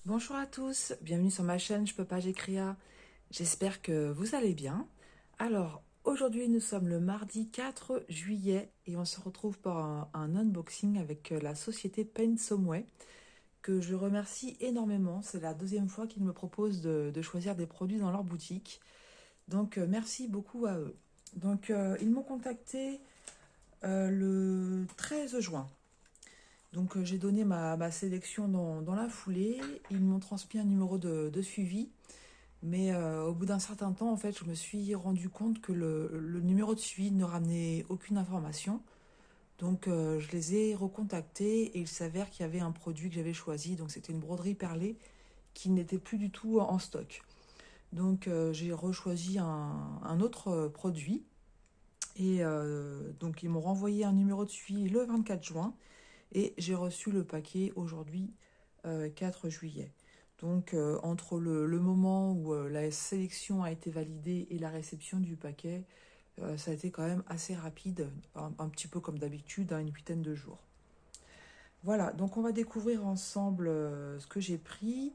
Bonjour à tous, bienvenue sur ma chaîne Je peux pas, j'écris à. J'espère que vous allez bien. Alors, aujourd'hui nous sommes le mardi 4 juillet et on se retrouve pour un unboxing avec la société Paintsomeway que je remercie énormément. C'est la deuxième fois qu'ils me proposent de choisir des produits dans leur boutique. Donc merci beaucoup à eux. Donc ils m'ont contacté le 13 juin. Donc j'ai donné ma sélection dans la foulée. Ils m'ont transmis un numéro de suivi. Mais au bout d'un certain temps, en fait, je me suis rendu compte que le numéro de suivi ne ramenait aucune information. Donc je les ai recontactés et il s'avère qu'il y avait un produit que j'avais choisi. Donc c'était une broderie perlée qui n'était plus du tout en stock. Donc j'ai rechoisi un autre produit. Et donc ils m'ont renvoyé un numéro de suivi le 24 juin. Et j'ai reçu le paquet aujourd'hui, 4 juillet. Donc, entre le moment où la sélection a été validée et la réception du paquet, ça a été quand même assez rapide, un petit peu comme d'habitude, hein, une huitaine de jours. Voilà, donc on va découvrir ensemble ce que j'ai pris.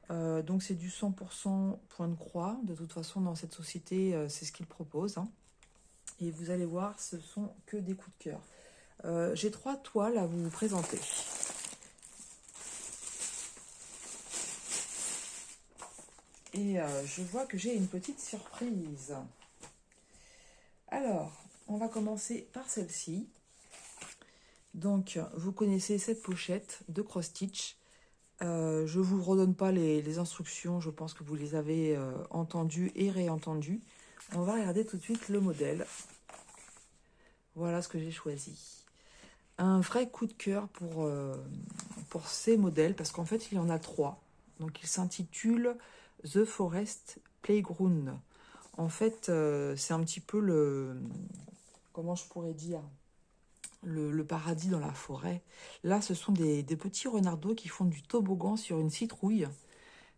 Donc c'est du 100% point de croix. De toute façon, dans cette société, c'est ce qu'ils proposent, hein. Et vous allez voir, ce sont que des coups de cœur. J'ai 3 toiles à vous présenter. Et je vois que j'ai une petite surprise. Alors, on va commencer par celle-ci. Donc, vous connaissez cette pochette de cross stitch. Je ne vous redonne pas les instructions, je pense que vous les avez entendues et réentendues. On va regarder tout de suite le modèle. Voilà ce que j'ai choisi. Un vrai coup de cœur pour ces modèles, parce qu'en fait, il y en a 3. Donc, il s'intitule The Forest Playground. En fait, c'est un petit peu comment je pourrais dire, le paradis dans la forêt. Là, ce sont des petits renardeaux qui font du toboggan sur une citrouille.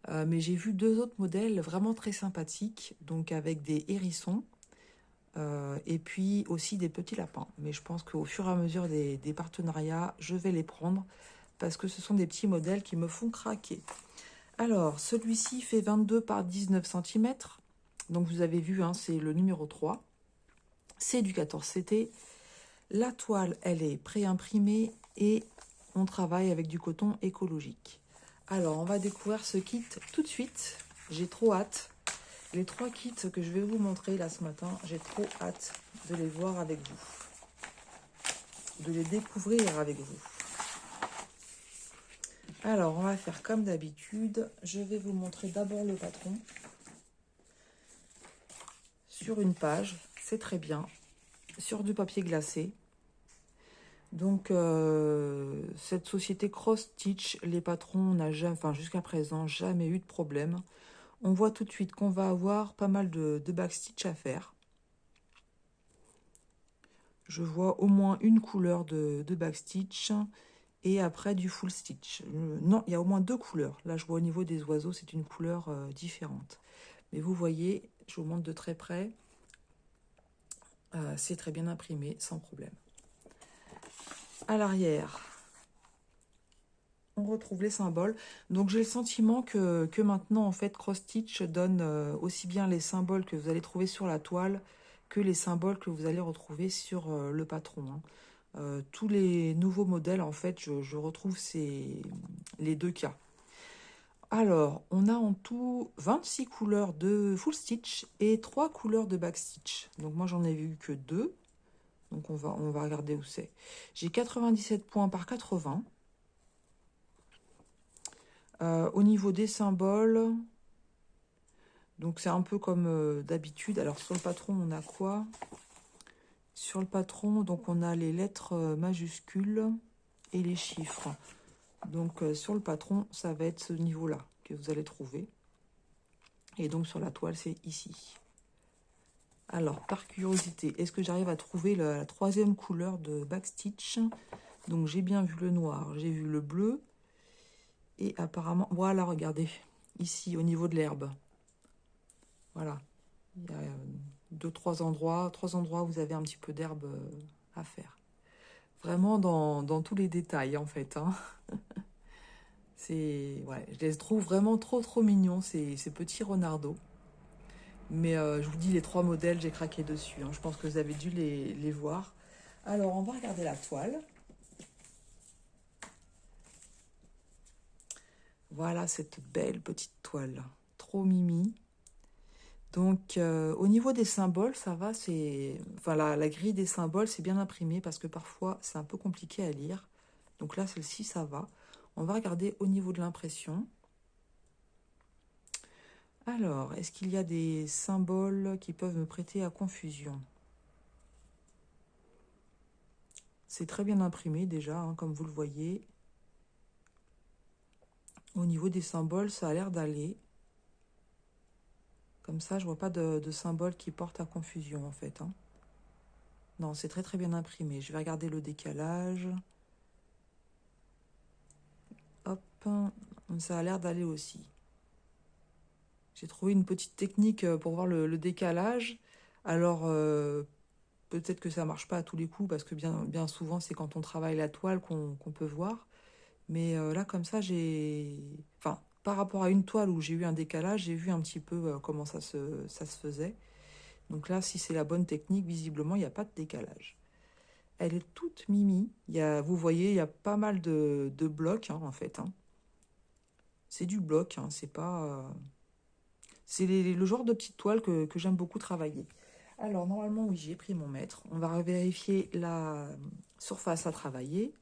Mais j'ai vu 2 autres modèles vraiment très sympathiques, donc avec des hérissons et puis aussi des petits lapins. Mais je pense qu'au fur et à mesure des partenariats, je vais les prendre parce que ce sont des petits modèles qui me font craquer. Alors, celui-ci fait 22 par 19 cm. Donc vous avez vu, hein, c'est le numéro 3. C'est du 14CT. La toile, elle est pré-imprimée et on travaille avec du coton écologique. Alors, on va découvrir ce kit tout de suite. J'ai trop hâte. Les 3 kits que je vais vous montrer là ce matin, j'ai trop hâte de les voir avec vous, de les découvrir avec vous. Alors, on va faire comme d'habitude. Je vais vous montrer d'abord le patron sur une page, c'est très bien, sur du papier glacé. Donc, cette société Cross Stitch, les patrons n'ont jamais, enfin jusqu'à présent, jamais eu de problème. On voit tout de suite qu'on va avoir pas mal de backstitch à faire. Je vois au moins une couleur de backstitch et après du full stitch. Non, il y a au moins 2 couleurs. Là, je vois au niveau des oiseaux, c'est une couleur différente. Mais vous voyez, je vous montre de très près, c'est très bien imprimé, sans problème. À l'arrière, on retrouve les symboles. Donc j'ai le sentiment que maintenant, en fait, Cross Stitch donne aussi bien les symboles que vous allez trouver sur la toile que les symboles que vous allez retrouver sur le patron, hein. Tous les nouveaux modèles, en fait, je retrouve les 2 cas. Alors, on a en tout 26 couleurs de full stitch et 3 couleurs de back stitch. Donc moi, j'en ai vu que 2. Donc on va regarder où c'est. J'ai 97 points par 80. Au niveau des symboles, donc c'est un peu comme d'habitude. Alors sur le patron, on a quoi? Sur le patron, donc on a les lettres majuscules et les chiffres. Donc sur le patron, ça va être ce niveau-là que vous allez trouver. Et donc sur la toile, c'est ici. Alors, par curiosité, est-ce que j'arrive à trouver la 3e couleur de backstitch? Donc j'ai bien vu le noir, j'ai vu le bleu. Et apparemment, voilà, regardez, ici au niveau de l'herbe. Voilà. Il y a 3 endroits où vous avez un petit peu d'herbe à faire. Vraiment dans tous les détails, en fait, hein. Ouais, je les trouve vraiment trop mignons, ces petits renardeaux. Mais je vous dis, les trois modèles, j'ai craqué dessus, hein. Je pense que vous avez dû les voir. Alors, on va regarder la toile. Voilà cette belle petite toile. Trop mimi. Donc, au niveau des symboles, ça va. Enfin, la grille des symboles, c'est bien imprimé parce que parfois, c'est un peu compliqué à lire. Donc là, celle-ci, ça va. On va regarder au niveau de l'impression. Alors, est-ce qu'il y a des symboles qui peuvent me prêter à confusion? C'est très bien imprimé déjà, hein, comme vous le voyez. Au niveau des symboles, ça a l'air d'aller. Comme ça, je vois pas de symboles qui portent à confusion, en fait, hein. Non, c'est très bien imprimé. Je vais regarder le décalage. Hop, ça a l'air d'aller aussi. J'ai trouvé une petite technique pour voir le décalage. Alors, peut-être que ça marche pas à tous les coups, parce que bien souvent, c'est quand on travaille la toile qu'on peut voir. Mais là, comme ça, Enfin, par rapport à une toile où j'ai eu un décalage, j'ai vu un petit peu comment ça se faisait. Donc là, si c'est la bonne technique, visiblement, il n'y a pas de décalage. Elle est toute mimi. Vous voyez, il y a pas mal de blocs, hein, en fait, hein. C'est du bloc, hein, c'est pas... C'est le genre de petite toile que j'aime beaucoup travailler. Alors, normalement, oui, j'ai pris mon mètre. On va vérifier la surface à travailler.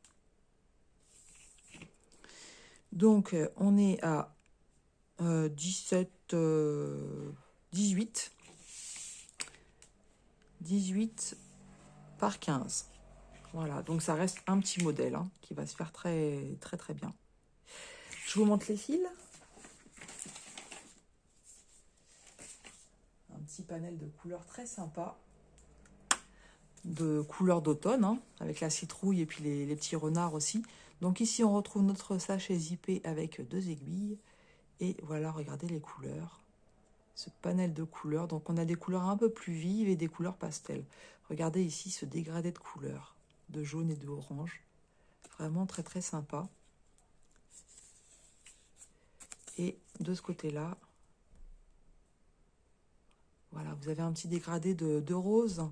Donc, on est à 17, 18. 18 par 15. Voilà, donc ça reste un petit modèle, hein, qui va se faire très bien. Je vous montre les fils. Un petit panel de couleurs très sympa. De couleurs d'automne, hein, avec la citrouille et puis les petits renards aussi. Donc ici, on retrouve notre sachet zippé avec 2 aiguilles. Et voilà, regardez les couleurs. Ce panel de couleurs. Donc on a des couleurs un peu plus vives et des couleurs pastel. Regardez ici ce dégradé de couleurs, de jaune et de orange. Vraiment très sympa. Et de ce côté-là, voilà, vous avez un petit dégradé de rose.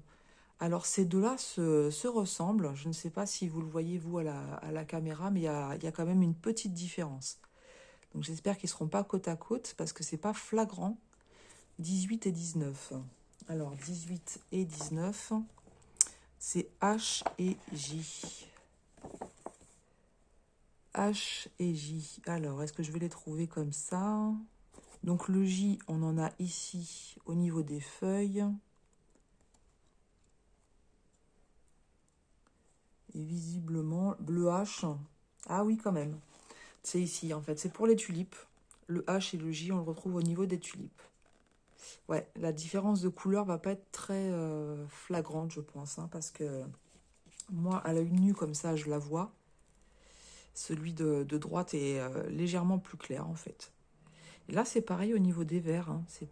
Alors ces deux-là se ressemblent. Je ne sais pas si vous le voyez, vous, à la caméra, mais il y a quand même une petite différence. Donc j'espère qu'ils ne seront pas côte à côte parce que c'est pas flagrant. 18 et 19. Alors 18 et 19, c'est H et J. H et J. Alors, est-ce que je vais les trouver comme ça? Donc le J, on en a ici au niveau des feuilles. Et visiblement, le H, ah oui quand même. C'est ici en fait, c'est pour les tulipes. Le H et le J, on le retrouve au niveau des tulipes. Ouais, la différence de couleur va pas être très flagrante, je pense, hein, parce que moi, à l'œil nu comme ça, je la vois. Celui de droite est légèrement plus clair en fait. Et là, c'est pareil au niveau des verts, hein. C'est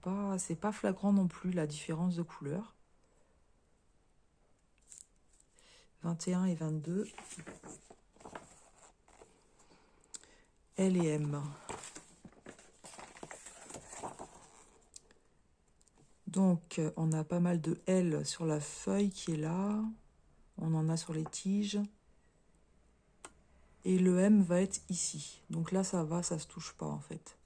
pas flagrant non plus la différence de couleur. 21 et 22. L et M. Donc, on a pas mal de L sur la feuille qui est là. On en a sur les tiges. Et le M va être ici. Donc là, ça va, ça se touche pas en fait.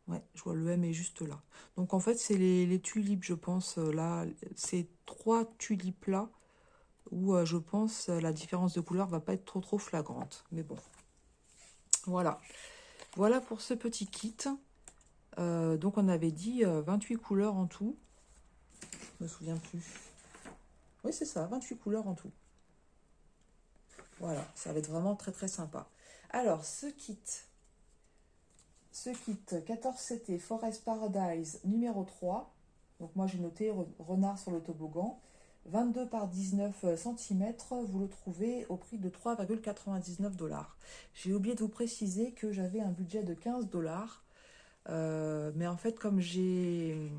Ouais, je vois le M est juste là. Donc en fait, c'est les tulipes, je pense, là. Ces 3 tulipes-là, où je pense la différence de couleur va pas être trop flagrante. Mais bon, voilà. Voilà pour ce petit kit. Donc on avait dit 28 couleurs en tout. Je me souviens plus. Oui, c'est ça, 28 couleurs en tout. Voilà, ça va être vraiment très sympa. Alors, ce kit 14CT Forest Paradise numéro 3. Donc moi j'ai noté renard sur le toboggan. 22 par 19 cm, vous le trouvez au prix de 3,99 $. J'ai oublié de vous préciser que j'avais un budget de 15 $. Mais en fait, comme j'ai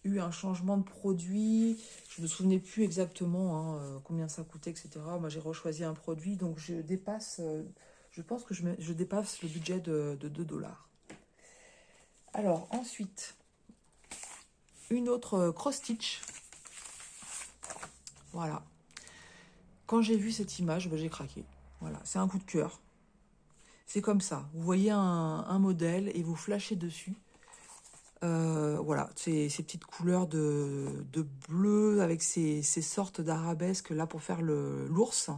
eu un changement de produit, je me souvenais plus exactement, hein, combien ça coûtait, etc. Moi, j'ai rechoisi un produit, donc je Je pense que je dépasse le budget de 2 $. Alors, ensuite, une autre cross-stitch. Voilà. Quand j'ai vu cette image, ben, j'ai craqué. Voilà, c'est un coup de cœur. C'est comme ça. Vous voyez un modèle et vous flashez dessus. Voilà, ces petites couleurs de bleu avec ces sortes d'arabesques là pour faire l'ours.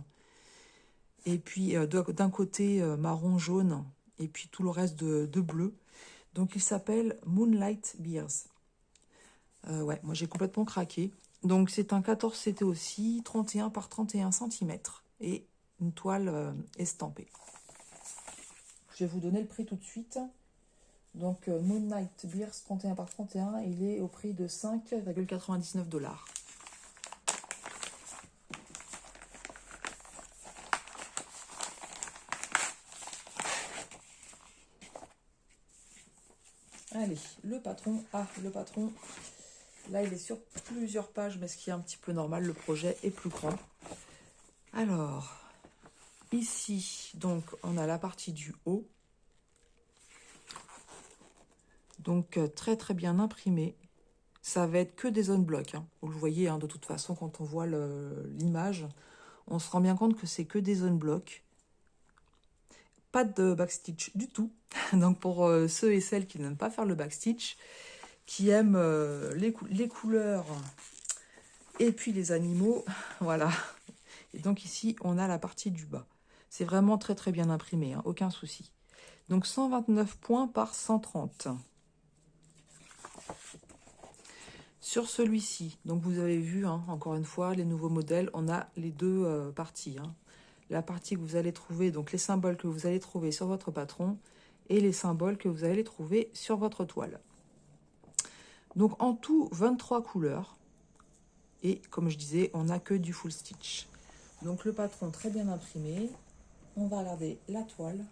Et puis d'un côté marron jaune et puis tout le reste de bleu. Donc il s'appelle Moonlight Bears. Ouais, moi j'ai complètement craqué. Donc c'est un 14 CT aussi, 31 par 31 cm et une toile estampée. Je vais vous donner le prix tout de suite. Donc Moonlight Bears 31 par 31, il est au prix de 5,99 $. Allez, le patron. Ah, le patron. Là, il est sur plusieurs pages, mais ce qui est un petit peu normal, le projet est plus grand. Alors, ici, donc, on a la partie du haut. Donc, très, très bien imprimé. Ça va être que des zones blocs. Hein. Vous le voyez, hein, de toute façon, quand on voit l'image, on se rend bien compte que c'est que des zones blocs. Pas de backstitch du tout. Donc, pour ceux et celles qui n'aiment pas faire le backstitch, qui aiment les couleurs et puis les animaux, voilà. Et donc ici, on a la partie du bas. C'est vraiment très très bien imprimé, hein, aucun souci. Donc 129 points par 130. Sur celui-ci, donc vous avez vu, hein, encore une fois, les nouveaux modèles, on a les deux parties. Hein. La partie que vous allez trouver, donc les symboles que vous allez trouver sur votre patron et les symboles que vous allez trouver sur votre toile. Donc en tout, 23 couleurs. Et comme je disais, on n'a que du full stitch. Donc le patron très bien imprimé. On va regarder la toile.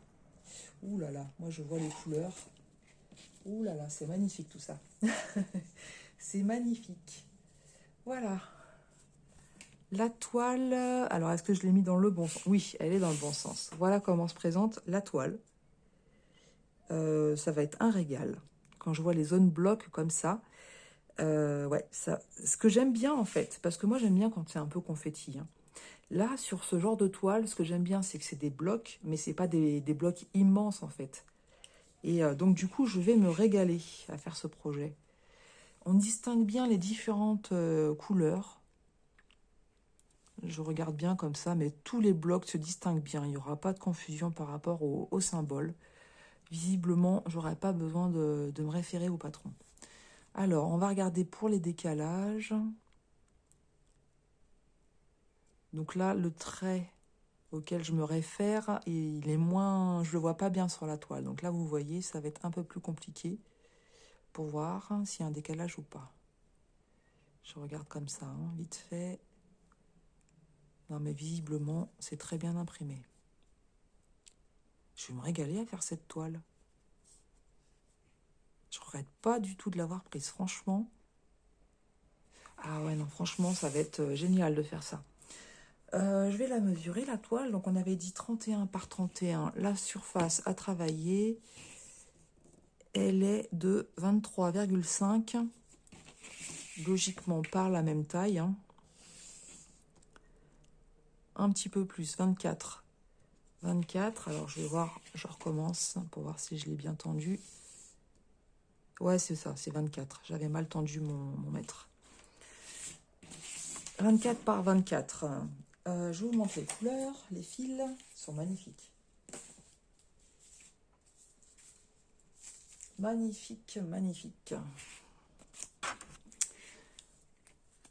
Ouh là là, moi je vois les couleurs. Ouh là là, c'est magnifique tout ça. C'est magnifique. Voilà. La toile, alors est-ce que je l'ai mis dans le bon sens? Oui, elle est dans le bon sens. Voilà comment se présente la toile. Ça va être un régal. Quand je vois les zones blocs comme ça, ouais, ça, ce que j'aime bien en fait, parce que moi j'aime bien quand c'est un peu confetti. Hein. Là, sur ce genre de toile, ce que j'aime bien, c'est que c'est des blocs, mais c'est pas des blocs immenses en fait. Et donc du coup, je vais me régaler à faire ce projet. On distingue bien les différentes couleurs. Je regarde bien comme ça, mais tous les blocs se distinguent bien. Il n'y aura pas de confusion par rapport au symbole. Visiblement, j'aurais pas besoin de me référer au patron. Alors, on va regarder pour les décalages. Donc là, le trait auquel je me réfère, il est moins... Je ne le vois pas bien sur la toile. Donc là, vous voyez, ça va être un peu plus compliqué pour voir s'il y a un décalage ou pas. Je regarde comme ça, hein, vite fait. Non, mais visiblement, c'est très bien imprimé. Je vais me régaler à faire cette toile. Je regrette pas du tout de l'avoir prise, franchement. Ah ouais, non, franchement, ça va être génial de faire ça. Je vais la mesurer, la toile. Donc, on avait dit 31 par 31. La surface à travailler, elle est de 23,5. Logiquement, par la même taille. Hein. Un petit peu plus, 24. 24. Alors, je vais voir, je recommence pour voir si je l'ai bien tendu. Ouais, c'est ça, c'est 24. J'avais mal tendu mon mètre. 24 par 24. Je vous montre les couleurs. Les fils sont magnifiques. Magnifique, magnifique.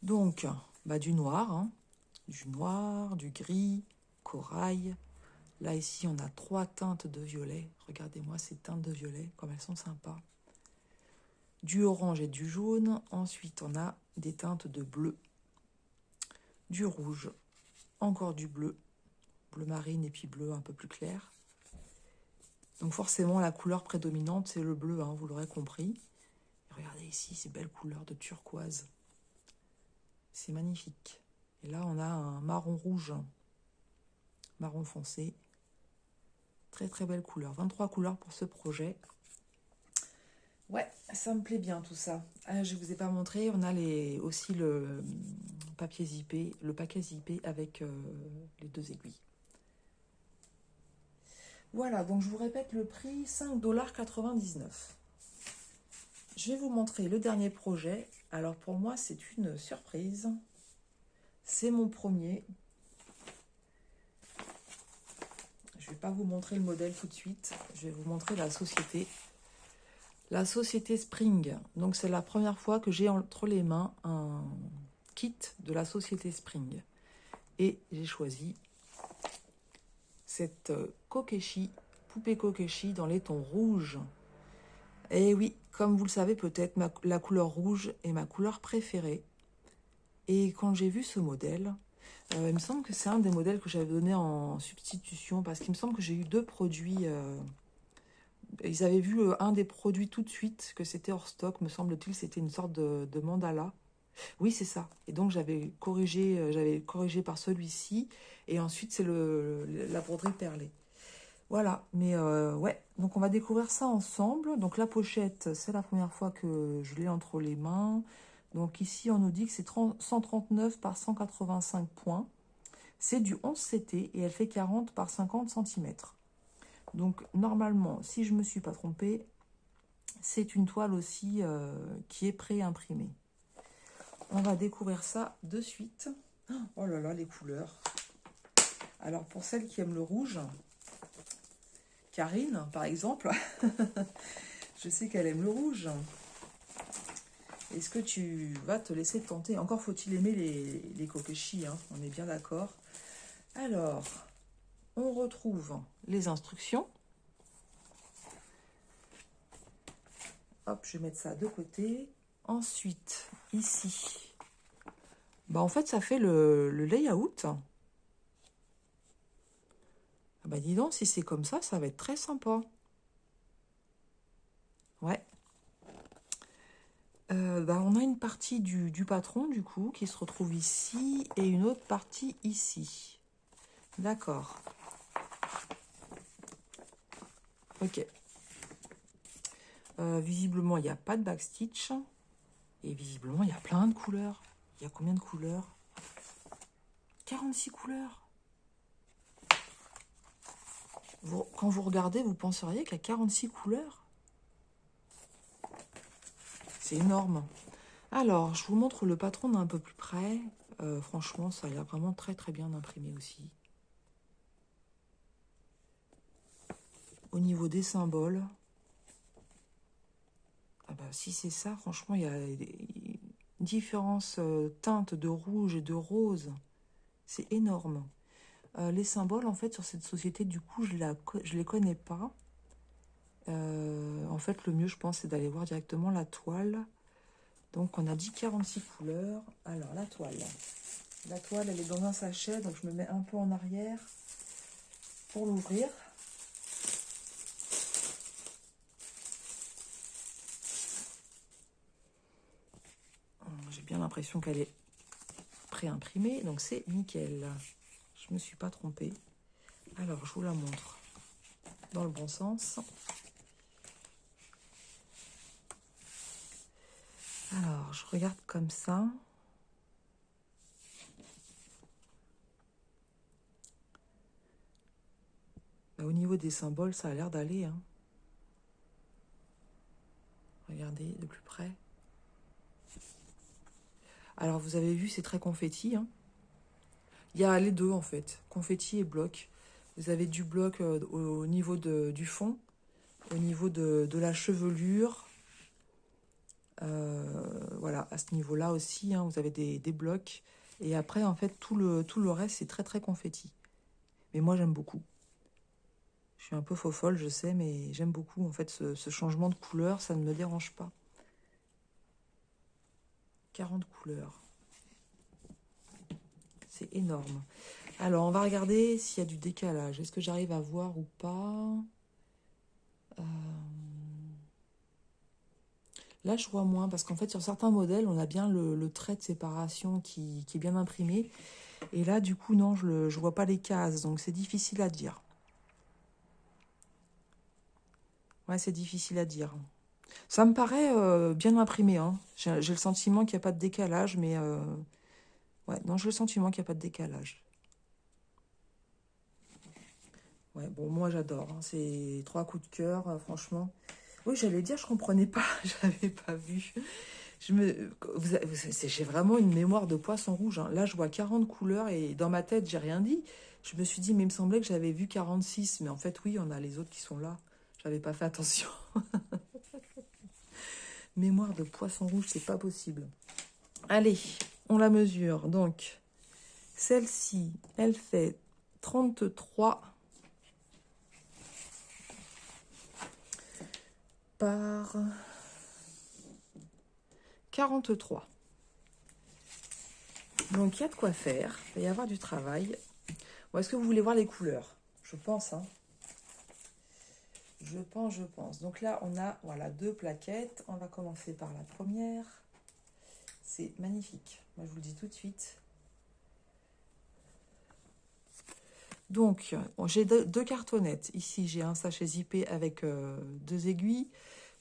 Donc, bah, du noir, hein. Du noir, du gris, corail. Là, ici, on a 3 teintes de violet. Regardez-moi ces teintes de violet, comme elles sont sympas. Du orange et du jaune. Ensuite, on a des teintes de bleu. Du rouge. Encore du bleu. Bleu marine et puis bleu un peu plus clair. Donc forcément, la couleur prédominante, c'est le bleu, hein, vous l'aurez compris. Et regardez ici, ces belles couleurs de turquoise. C'est magnifique. Et là, on a un marron rouge. Marron foncé. Très très belle couleur. 23 couleurs pour ce projet. Ouais, ça me plaît bien tout ça. Je ne vous ai pas montré, on a aussi le papier zippé, le paquet zippé avec les 2 aiguilles. Voilà, donc je vous répète le prix, 5,99 $. Je vais vous montrer le dernier projet. Alors pour moi, c'est une surprise. C'est mon premier. Je ne vais pas vous montrer le modèle tout de suite. Je vais vous montrer la société. La société Spring. Donc c'est la première fois que j'ai entre les mains un kit de la société Spring. Et j'ai choisi cette Kokeshi, poupée Kokeshi dans les tons rouges. Et oui, comme vous le savez peut-être, la couleur rouge est ma couleur préférée. Et quand j'ai vu ce modèle, il me semble que c'est un des modèles que j'avais donné en substitution, parce qu'il me semble que j'ai eu 2 produits. Ils avaient vu un des produits tout de suite, que c'était hors stock, me semble-t-il, c'était une sorte de mandala. Oui, c'est ça. Et donc j'avais corrigé par celui-ci, et ensuite c'est la broderie perlée. Voilà, mais ouais, donc on va découvrir ça ensemble. Donc la pochette, c'est la première fois que je l'ai entre les mains. Donc ici, on nous dit que c'est 139 par 185 points. C'est du 11 CT et elle fait 40 par 50 cm. Donc normalement, si je ne me suis pas trompée, c'est une toile aussi qui est pré-imprimée. On va découvrir ça de suite. Oh là là, les couleurs. Alors pour celles qui aiment le rouge, Karine, par exemple, je sais qu'elle aime le rouge. Est-ce que tu vas te laisser tenter? Encore faut-il aimer les Kokeshi, hein, on est bien d'accord. Alors, on retrouve les instructions. Hop, je vais mettre ça de côté. Ensuite, ici, bah en fait, ça fait le layout. Ah bah dis donc, si c'est comme ça va être très sympa. Ouais. Bah, on a une partie du patron, du coup, qui se retrouve ici, et une autre partie ici. D'accord. Ok. Visiblement, il n'y a pas de backstitch. Et visiblement, il y a plein de couleurs. Il y a combien de couleurs? 46 couleurs. Quand vous regardez, vous penseriez qu'il y a 46 couleurs. C'est énorme. Alors, je vous montre le patron d'un peu plus près. Franchement, ça a l'air vraiment très très bien imprimé aussi. Au niveau des symboles, ah bah, si c'est ça, franchement, il y a une différence teinte de rouge et de rose. C'est énorme. Les symboles, en fait, sur cette société, du coup, je les connais pas. En fait, le mieux, je pense, c'est d'aller voir directement la toile. Donc, on a dit 46 couleurs. Alors, la toile. La toile, elle est dans un sachet, donc je me mets un peu en arrière pour l'ouvrir. J'ai bien l'impression qu'elle est pré-imprimée, donc c'est nickel. Je me suis pas trompée. Alors, je vous la montre dans le bon sens. Alors, je regarde comme ça. Bah, au niveau des symboles, ça a l'air d'aller. Hein. Regardez de plus près. Alors, vous avez vu, c'est très confetti. Hein. Il y a les deux, en fait. Confetti et bloc. Vous avez du bloc au niveau du fond, au niveau de la chevelure. Voilà, à ce niveau-là aussi, hein, vous avez des blocs. Et après, en fait, tout le reste, c'est très, très confetti. Mais moi, j'aime beaucoup. Je suis un peu faux-folle, je sais, mais j'aime beaucoup, en fait, ce changement de couleur. Ça ne me dérange pas. 40 couleurs. C'est énorme. Alors, on va regarder s'il y a du décalage. Est-ce que j'arrive à voir ou pas? Là, je vois moins, parce qu'en fait, sur certains modèles, on a bien le trait de séparation qui est bien imprimé. Et là, du coup, non, je vois pas les cases, donc c'est difficile à dire. Ouais, c'est difficile à dire. Ça me paraît bien imprimé, hein. J'ai le sentiment qu'il n'y a pas de décalage, mais... ouais, non, j'ai le sentiment qu'il n'y a pas de décalage. Ouais, bon, moi j'adore, hein. C'est 3 coups de cœur, franchement. Oui, j'allais dire, je comprenais pas, j'avais pas vu. J'ai vraiment une mémoire de poisson rouge, hein. Là, je vois 40 couleurs et dans ma tête, j'ai rien dit. Je me suis dit, mais il me semblait que j'avais vu 46. Mais en fait, oui, on a les autres qui sont là. J'avais pas fait attention. Mémoire de poisson rouge, c'est pas possible. Allez, on la mesure. Donc, celle-ci, elle fait 33 par 43. Donc, il y a de quoi faire. Il va y avoir du travail. Ou est-ce que vous voulez voir les couleurs? Je pense, hein. Je pense. Donc là, on a voilà 2 plaquettes. On va commencer par la première. C'est magnifique. Moi, je vous le dis tout de suite. Donc, j'ai deux cartonnettes. Ici, j'ai un sachet zippé avec 2 aiguilles.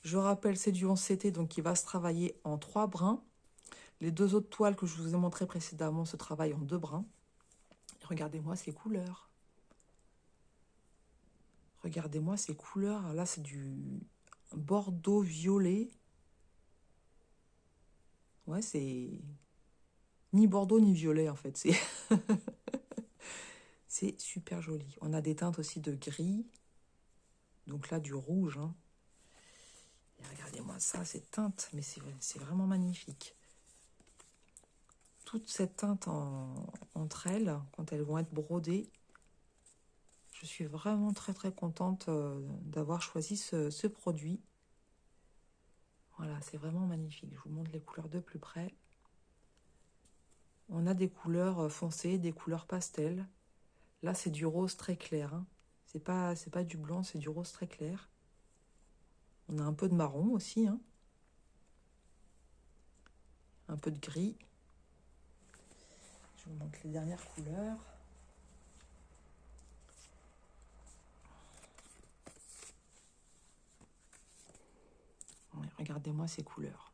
Je rappelle, c'est du 11CT, donc qui va se travailler en 3 brins. Les 2 autres toiles que je vous ai montrées précédemment se travaillent en 2 brins. Regardez-moi ces couleurs. Regardez-moi ces couleurs. Là, c'est du bordeaux violet. Ouais, c'est ni bordeaux ni violet, en fait. C'est super joli. On a des teintes aussi de gris. Donc là, du rouge, hein. Et regardez-moi ça, ces teintes. Mais c'est vraiment magnifique. Toute cette teinte entre elles, quand elles vont être brodées, je suis vraiment très très contente d'avoir choisi ce produit. Voilà, c'est vraiment magnifique. Je vous montre les couleurs de plus près. On a des couleurs foncées, des couleurs pastel. Là, c'est du rose très clair, hein. C'est pas du blanc, c'est du rose très clair. On a un peu de marron aussi, hein. Un peu de gris. Je vous montre les dernières couleurs. Ouais, regardez-moi ces couleurs.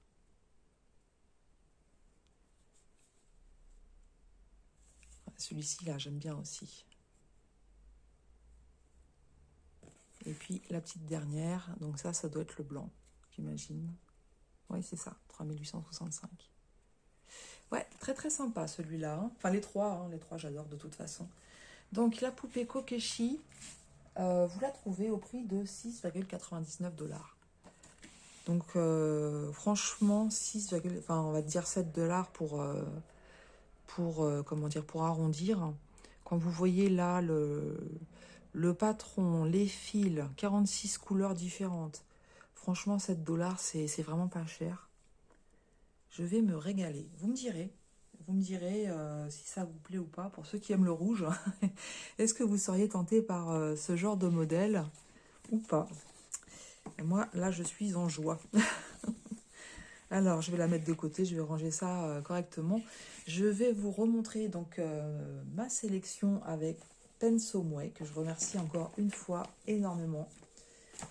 Celui-ci, là, j'aime bien aussi. Et puis, la petite dernière, donc ça doit être le blanc, j'imagine. Oui, c'est ça, 3865. Ouais, très très sympa celui-là, hein. Enfin, les trois, j'adore de toute façon. Donc, la poupée Kokeshi, vous la trouvez au prix de 6,99 $. Donc, franchement, enfin, on va dire 7 $ comment dire, pour arrondir. Quand vous voyez là le patron, les fils, 46 couleurs différentes. Franchement, 7 $, c'est vraiment pas cher. Je vais me régaler. Vous me direz. Vous me direz si ça vous plaît ou pas. Pour ceux qui aiment le rouge, est-ce que vous seriez tenté par ce genre de modèle ou pas? Et moi, là, je suis en joie. Alors, je vais la mettre de côté. Je vais ranger ça correctement. Je vais vous remontrer donc ma sélection avec Pensomway, que je remercie encore une fois énormément.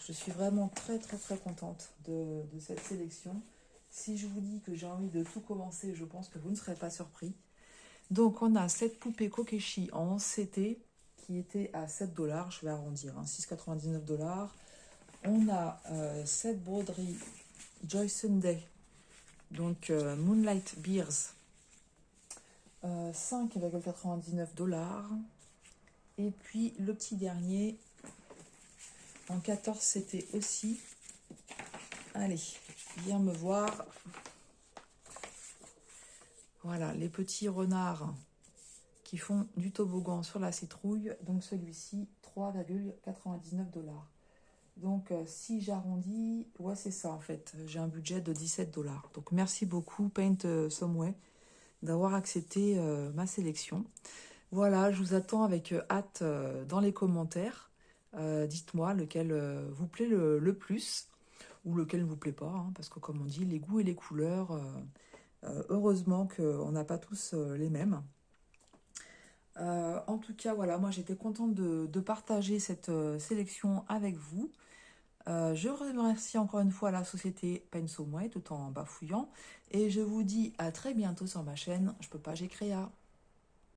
Je suis vraiment très très très contente de cette sélection. Si je vous dis que j'ai envie de tout commencer, je pense que vous ne serez pas surpris. Donc on a cette poupée Kokeshi en 11CT qui était à 7 $. Je vais arrondir, hein, 6,99 $. On a cette broderie Joy Sunday, donc Moonlight Beers, 5,99 $. Et puis le petit dernier en 14 CT aussi. Allez, viens me voir. Voilà, les petits renards qui font du toboggan sur la citrouille. Donc celui-ci, 3,99 $. Donc si j'arrondis, ouais c'est ça en fait. J'ai un budget de 17 $. Donc merci beaucoup Paint Someway d'avoir accepté ma sélection. Voilà, je vous attends avec hâte dans les commentaires. Dites-moi lequel vous plaît le plus ou lequel ne vous plaît pas, hein, parce que comme on dit, les goûts et les couleurs, heureusement qu'on n'a pas tous les mêmes. En tout cas, voilà, moi j'étais contente de partager cette sélection avec vous. Je remercie encore une fois la société Pensomway tout en bafouillant. Et je vous dis à très bientôt sur ma chaîne Je peux pas, j'ai créa.